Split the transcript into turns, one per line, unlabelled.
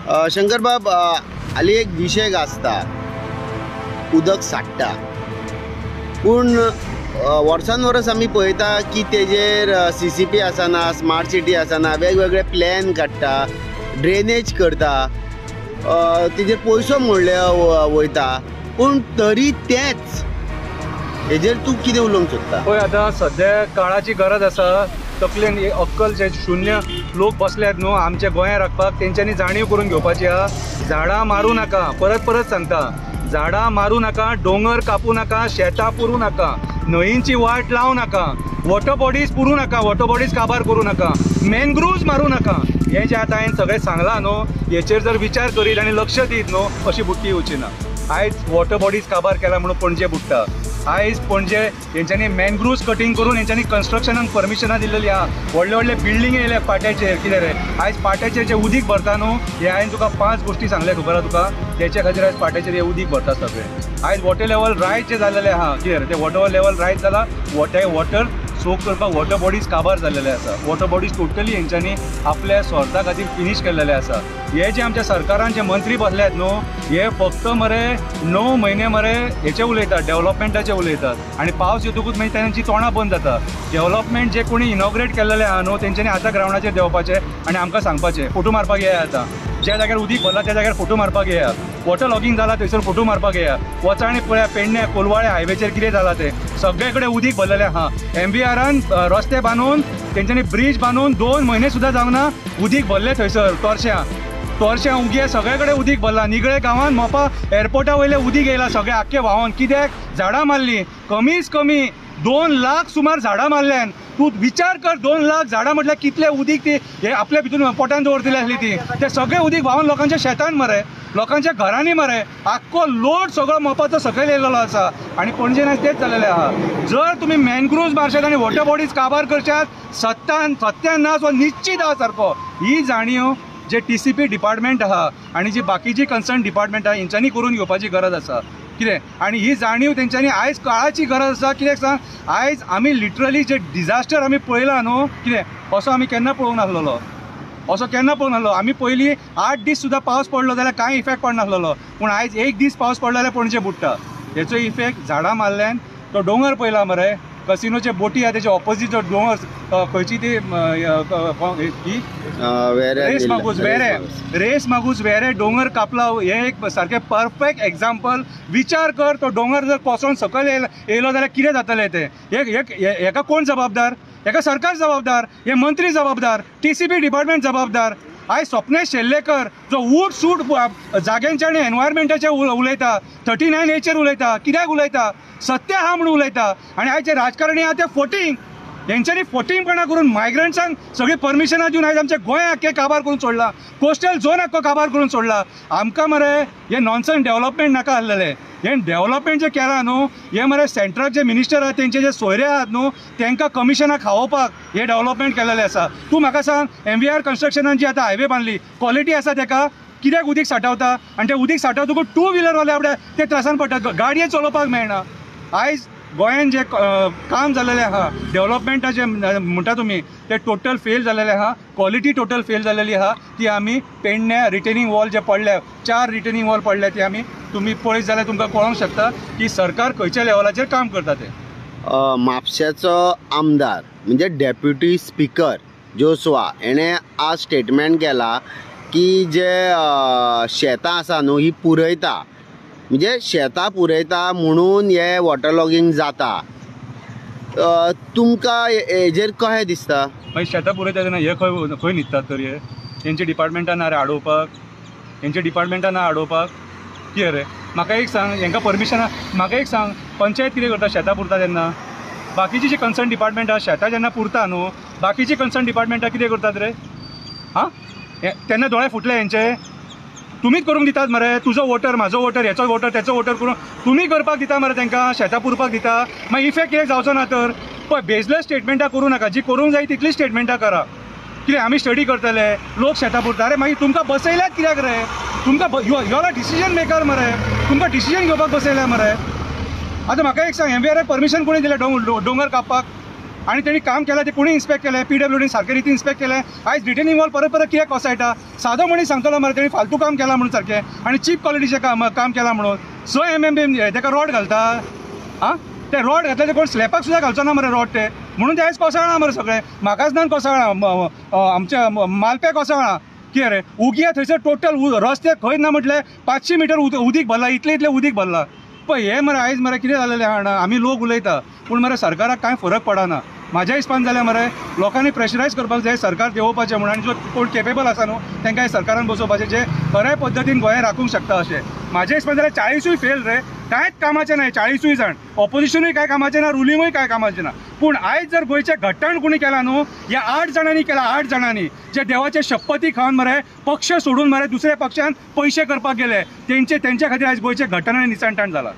शंकर बाब, हाली एक विशय गाजता, उदक साठटा, पूण वर्सान वर्स आमी पळयता की तेजेर CCP आसना, स्मार्ट सिटी आसना, वेगवेगळे प्लॅन काडटा, ड्रेनेज करता, तेजेर पयसो मोडले वयता, पूण तरी तेच हेजेर तूं कितें उलोवंक सोदता?
पळय, आतां सद्या काळाची गरज आसा. तकलेन अक्कल जे शुन्य लोक बसल्यात न्हू आमच्या गोंयांत राखपाक, तेंच्यांनी जाणीव करून घेवपाची आहा. झाडां मारूं नाका, परत परत सांगता, झाडां मारूं नाका, दोंगर कापूं नाका, शेतां पुरूं नाका, न्हंयेची वाट लावं नाका, वॉटर बॉडीज पुरूं नाका, वॉटर बॉडीज काबार करूं नाका, मॅनग्रुव्ज मारूं नाका. हें जें आतां हांवें सगळें सांगलां न्हू, हेचेर जर विचार करीत आनी लक्ष दीत न्हू, अशी बुट्टी येवची ना. आयज वॉटर बॉडीज काबार केला म्हणून पणजे बुडटा. आयज पणजे हेंच्यांनी मॅनग्रुव्ज कटींग करून हेंच्यांनी कन्स्ट्रक्शनाक परमिशनां दिल्लेली आहा. व्हडले व्हडले बिल्डिंग येयले पाट्याचेर. कितें रे, आयज पाट्याचेर जे उदीक भरता न्हू, हे हांवें तुका 5 गोश्टी सांगल्या, खबर आहा तुका? तेच्या खातीर आयज पाट्याचेर हे उदीक भरता सगळें. आयज वॉटर लेवल रायज जे जाल्लेले आहा, कितें रे, ते वॉटर लेवल रायज जाला, वॉटर सोक करपाक वॉटर बॉडीज काबार जाल्लेले आसा. वॉटर बॉडीज टोटली हेंच्यांनी आपल्या स्वार्था खातीर फिनीश केल्लेले आसा. हे जे आमच्या सरकारान जे मंत्री बसल्यात न्हू, हे फक्त मरे 9 म्हयने मरे हेचे उलयतात, डेव्हलपमेंटाचे उलयतात, आनी पावस येतकूच मागीर तांची तोंडां बंद जाता. डेव्हलपमेंट जे कोणी इनॉग्रेट केल्लेले आहा न्हू, तेंच्यांनी आतां ग्रावंडाचेर देंवपाचें आनी आमकां सांगपाचें, फोटो मारपाक येया. आतां ज्या जाग्यार उदीक भरला त्या जाग्यार फोटो मारपाक येया. वॉटर लॉगिंग जाला थंयसर फोटो मारपाक येया. वचा आनी पळया पेडण्या कोलवाळे हायवेचेर कितें जालां तें. सगळे कडेन उदीक भरलेलें आहा. MBRन रस्ते बांदून, तेंच्यांनी ब्रीज बांदून 2 म्हयने सुद्दां जावंक ना, उदीक भरलें थंयसर तोरश्यां उगे सगळे कडेन उदीक भरला. निगळे गांवांत मोपा एअरपोर्टा वयलें उदीक येयलां सगळें आख्खें व्हांवोन. कित्याक? झाडां मारलीं. कमीच कमी 2 लाख सुमार झाडां मारल्यान. तूं विचार कर, 2 लाख झाडां म्हटल्यार कितलें उदीक ती हे आपल्या भितून पोटान दवरतली आसली ती. ते सगळें उदीक व्हांवोन लोकांच्या शेतान मरे, लोकांच्या घरांनी मरे, आख्खो लोड सगळो मोपाचो सकयल येयलेलो आसा. आनी पणजेन आयज तेच जाल्लेलें आहा. जर तुमी मॅनग्रुव्ज मारशात आनी वॉटर बॉडीज काबार करशात, सत्यानाश हो निश्चित आहा सारको. ही जाणीव जे TCP डिपार्टमेंट आहा आनी जी बाकीची कन्सर्न डिपार्टमेंट आहा, हेंच्यांनी करून घेवपाची गरज आसा. कितें? आनी ही जाणीव तेंच्यांनी आयज काळाची गरज आसा. कित्याक सांग, आयज आमी लिटरली जे डिजास्टर आमी पळयला न्हू, कितें असो आमी केन्ना पळोवंक नासलेलो. आमी पयलीं 8 दीस सुद्दां पावस पडलो जाल्यार कांय इफेक्ट पडनासलेलो, पूण आयज 1 दीस पावस पडलो जाल्यार पणजे बुडटा. हेचो इफेक्ट झाडां मारल्यान. तो दोंगर पळयला मरे, कसिनोचे बोटी आहा तेचे ऑपोजीट जो दोंगर, खंयची ती रेस मागूस वेरे दोंगर कापला. हे एक सारकें परफेक्ट एग्जाम्पल. विचार कर, तो दोंगर जर कोसळून सकयल येयलो जाल्यार कितें जातलें तें. हेका कोण जबाबदार? हेका सरकार जबाबदार, हे मंत्री जबाबदार, TCP डिपार्टमेंट जबाबदार. आयज स्वप्नेश शेल्लेकर जो उठ सूट जाग्यांचे आनी एनवायरमेंटाचेर उलयता, 39A उलयता. कित्याक उलयता? सत्य आहा म्हणून उलयता. आनी आयज जे राजकारणी आहा ते फोटींग, हेंच्यांनी फोटींगपणां करून मायग्रंट्सांक सगळी परमिशनां दिवन आयज आमच्या गोंय आख्खें काबार करून सोडला. कोस्टल झोन आख्खो काबार करून सोडला. आमकां मरे हे नॉनसन्स डेव्हलपमेंट नाका आसलेलें. हे डेव्हलपमेंट जे केलां न्हू, हे मरे सेंट्रल जे मिनिस्टर आहात तेंचे जे सोयरे आहात न्हू, तांकां कमिशनां खावोवपाक हे डेव्हलपमेंट केलेलें आसा. तूं म्हाका सांग, MBR कन्स्ट्रक्शनान जी आतां हायवे बांदली, क्वॉलिटी आसा तेका? कित्याक उदीक सांठवता? आनी ते उदीक सांठवतकूच 2 व्हिलरवाले आपल्या ते त्रासान पडटात, गाडये चलोवपाक मेळना. आयज गोंयान जे काम जाल्लेलें आहा, डेव्हलपमेंटाचें म्हणटा तुमी, ते टोटल फेल जाल्लेलें आहा. क्वॉलिटी टोटल फेल जाल्लेली आहा. ती आमी पेडण्या रिटेनिंग वॉल जे पडल्या, 4 रिटेनिंग वॉल पडल्या, ती आमी तुमी पळयत जाल्यार तुमकां कळोंक शकता की सरकार खंयच्या लेवलाचेर काम करता तें.
म्हापश्याचो आमदार म्हणजे डेप्युटी स्पीकर जोसवा, हेणें आज स्टेटमेंट केला की जे शेतां आसा न्हू ही पुरयता, म्हणजे शेतां पुरयता म्हणून हे वॉटर लॉगिंग जाता. तुमकां हेजेर कशें दिसता?
मागीर शेतां पुरयता तेन्ना हे खंय न्हिदतात तर हे? हेंचे डिपार्टमेंटान ना रे आडोवपाक? हेंचे डिपार्टमेंटान ना आडोवपाक? कितें रे? म्हाका एक सांग, हेंकां परमिशनां म्हाका एक सांग, पंचायत कितें करता शेतां पुरता तेन्ना? बाकीची जी कन्सर्न डिपार्टमेंट आहा शेतां जेन्ना पुरता न्हू, बाकीची कन्सर्न डिपार्टमेंटां कितें करतात रे? हां, तेन्ना दोळे फुटले हेंचे? तुमीच करूंक दितात मरे. तुजो वोटर, म्हाजो वोटर, हेचो वोटर, तेचो वोटर करून तुमी करपाक दिता मरे तांकां, शेतां पुरपाक दिता. मागीर इफेक्ट कित्याक जावचो ना तर? पळय, बेजलेस स्टेटमेंटां करूं नाका. जी करूंक जाय तितली स्टेटमेंटां करा. कितें आमी स्टडी करतले, लोक शेतां पुरता. अरे मागीर तुमकां बसयल्यात कित्याक रे? तुमकां यू आर डिसिजन मेकर मरे. तुमकां डिसिजन घेवपाक बसयल्या मरे. आतां म्हाका एक सांग, MBR परमिशन कोणी दिलें दोंगर कापपाक? आनी तेणी काम केलें तें कोणी इन्स्पेक्ट केलें PWD सारके रितीन इन्स्पेक्ट केलें आयज रिटर्निंग वॉल परत परत कित्याक कोसळटा सादो मनीस सांगतलो मरे तेणी फालतू काम केलां म्हणून सारकें आनी चीप क्वॉलिटीचें काम केलां म्हणून 6 mm ताका रॉड घालता आं ते रॉड घातले ते कोण स्लॅपाक सुद्दां घालचो ना मरे रॉड ते म्हणून ते आयज कोसळना मरे सगळें म्हाकाच ना कोसळना आमच्या मालपे कोसळना कितें रे उगिया थंयसर टोटल रस्ते खंय ना म्हटल्यार 500 मिटर उदीक भरला इतलें उदीक भरला पळय हे मरे आयज मरे कितें जालेलें आहा आमी लोक उलयता पूण मरे सरकाराक कांय फरक पडना म्हाज्या हिसपान जाल्यार मरे लोकांनी प्रेशरायज करपाक जाय सरकार देंवोवपाचें म्हणून आनी जो कोण केपेबल आसा न्हू तांकां सरकारान बसोवपाचें जे खऱ्या पद्दतीन गोंय राखूंक शकता अशें म्हाज्या हिसपान जाल्यार 40 फेल रे कांयच कामाचें नाही 40 जाण ऑपोजिशनूय कांय कामाचें ना रुलिंगूय कांय कामाचें ना पूण आयज जर गोंयचें घट्टण कोणी केलां न्हू ह्या 8 जाणांनी केलां 8 जाणांनी जे देवाचे शपथी खावन मरे पक्ष सोडून मरे दुसऱ्या पक्षान पयशे करपाक गेले तेंच्या खातीर आयज गोंयचें घट्टण आनी निसणटाण जाला